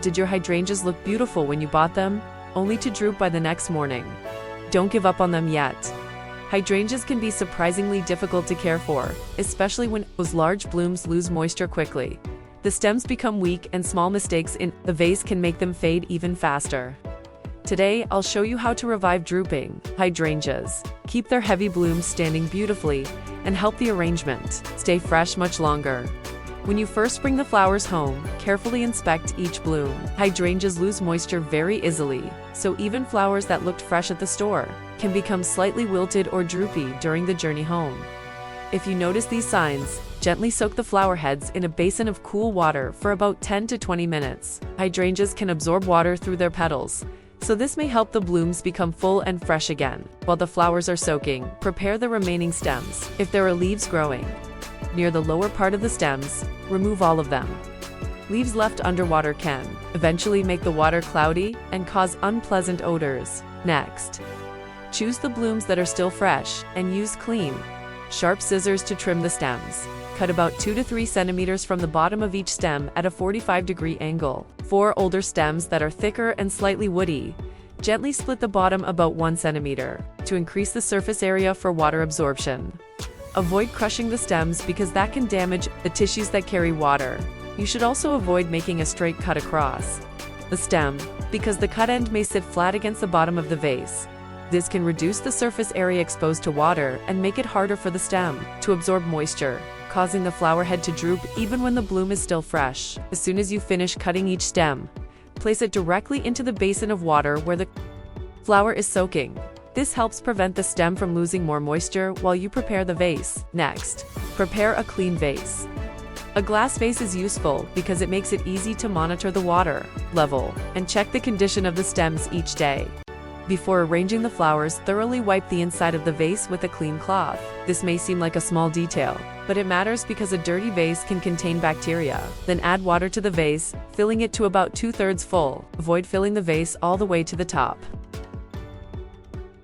Did your hydrangeas look beautiful when you bought them, only to droop by the next morning? Don't give up on them yet. Hydrangeas can be surprisingly difficult to care for, especially when those large blooms lose moisture quickly. The stems become weak and small mistakes in the vase can make them fade even faster. Today, I'll show you how to revive drooping hydrangeas, keep their heavy blooms standing beautifully, and help the arrangement stay fresh much longer. When you first bring the flowers home, carefully inspect each bloom. Hydrangeas lose moisture very easily, so even flowers that looked fresh at the store can become slightly wilted or droopy during the journey home. If you notice these signs, gently soak the flower heads in a basin of cool water for about 10 to 20 minutes. Hydrangeas can absorb water through their petals, so this may help the blooms become full and fresh again. While the flowers are soaking, prepare the remaining stems. If there are leaves growing near the lower part of the stems, remove all of them. Leaves left underwater can eventually make the water cloudy and cause unpleasant odors. Next, choose the blooms that are still fresh and use clean, sharp scissors to trim the stems. Cut about 2 to 3 centimeters from the bottom of each stem at a 45-degree angle. For older stems that are thicker and slightly woody, gently split the bottom about 1 centimeter to increase the surface area for water absorption. Avoid crushing the stems because that can damage the tissues that carry water. You should also avoid making a straight cut across the stem because the cut end may sit flat against the bottom of the vase. This can reduce the surface area exposed to water and make it harder for the stem to absorb moisture, causing the flower head to droop even when the bloom is still fresh. As soon as you finish cutting each stem, place it directly into the basin of water where the flower is soaking. This helps prevent the stem from losing more moisture while you prepare the vase. Next, prepare a clean vase. A glass vase is useful because it makes it easy to monitor the water level and check the condition of the stems each day. Before arranging the flowers, thoroughly wipe the inside of the vase with a clean cloth. This may seem like a small detail, but it matters because a dirty vase can contain bacteria. Then add water to the vase, filling it to about 2/3 full. Avoid filling the vase all the way to the top.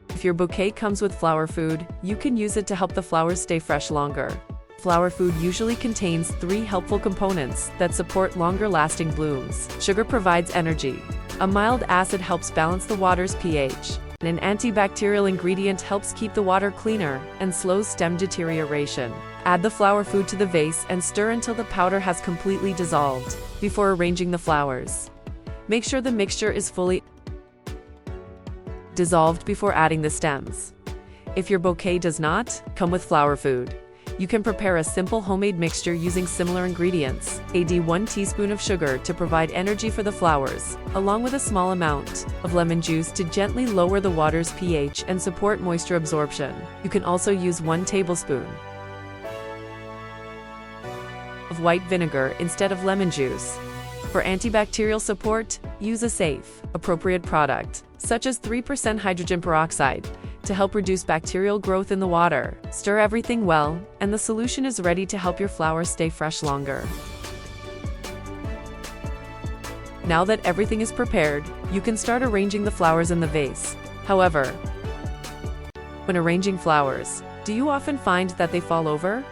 If your bouquet comes with flower food, you can use it to help the flowers stay fresh longer. Flower food usually contains 3 helpful components that support longer-lasting blooms. Sugar provides energy. A mild acid helps balance the water's pH. And an antibacterial ingredient helps keep the water cleaner and slows stem deterioration. Add the flower food to the vase and stir until the powder has completely dissolved. Before arranging the flowers, make sure the mixture is fully dissolved before adding the stems. If your bouquet does not come with flower food, you can prepare a simple homemade mixture using similar ingredients. Add 1 teaspoon of sugar to provide energy for the flowers, along with a small amount of lemon juice to gently lower the water's pH and support moisture absorption. You can also use 1 tablespoon of white vinegar instead of lemon juice. For antibacterial support, use a safe, appropriate product, such as 3% hydrogen peroxide, to help reduce bacterial growth in the water. Stir everything well, and the solution is ready to help your flowers stay fresh longer. Now that everything is prepared, you can start arranging the flowers in the vase. However, when arranging flowers, do you often find that they fall over?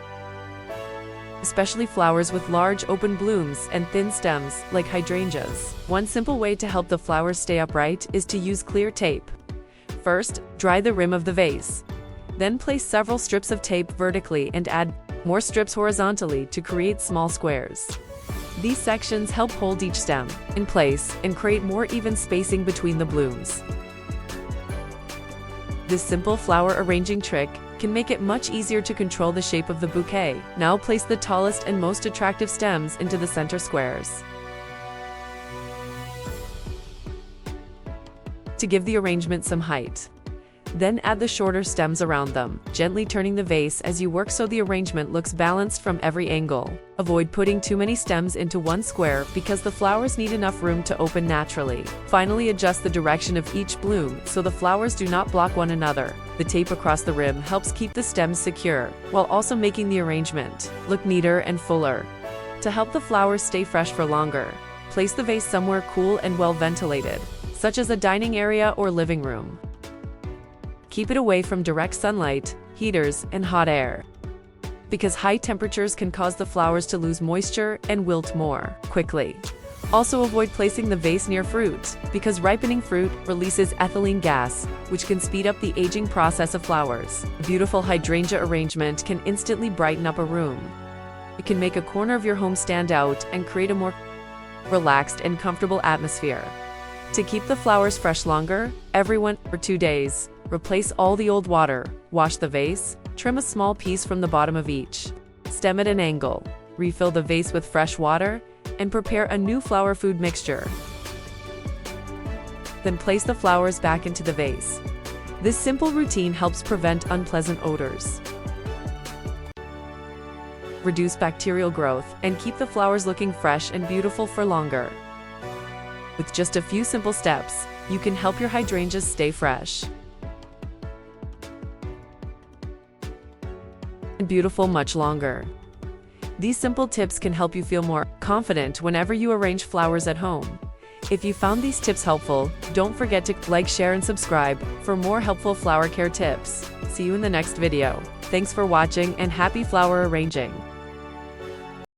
Especially flowers with large open blooms and thin stems, like hydrangeas. One simple way to help the flowers stay upright is to use clear tape. First, dry the rim of the vase. Then place several strips of tape vertically and add more strips horizontally to create small squares. These sections help hold each stem in place and create more even spacing between the blooms. This simple flower arranging trick can make it much easier to control the shape of the bouquet. Now place the tallest and most attractive stems into the center squares. To give the arrangement some height, then add the shorter stems around them, gently turning the vase as you work so the arrangement looks balanced from every angle. Avoid putting too many stems into one square because the flowers need enough room to open naturally. Finally, adjust the direction of each bloom so the flowers do not block one another. The tape across the rim helps keep the stems secure, while also making the arrangement look neater and fuller. To help the flowers stay fresh for longer, place the vase somewhere cool and well ventilated, such as a dining area or living room. Keep it away from direct sunlight, heaters, and hot air, because high temperatures can cause the flowers to lose moisture and wilt more quickly. Also avoid placing the vase near fruit, because ripening fruit releases ethylene gas, which can speed up the aging process of flowers. A beautiful hydrangea arrangement can instantly brighten up a room. It can make a corner of your home stand out and create a more relaxed and comfortable atmosphere. To keep the flowers fresh longer, every 1 or 2 days, replace all the old water, wash the vase, trim a small piece from the bottom of each stem at an angle, refill the vase with fresh water, and prepare a new flower food mixture. Then place the flowers back into the vase. This simple routine helps prevent unpleasant odors, reduce bacterial growth, and keep the flowers looking fresh and beautiful for longer. With just a few simple steps, you can help your hydrangeas stay fresh and beautiful much longer. These simple tips can help you feel more confident whenever you arrange flowers at home. If you found these tips helpful, don't forget to like, share, and subscribe for more helpful flower care tips. See you in the next video. Thanks for watching and happy flower arranging.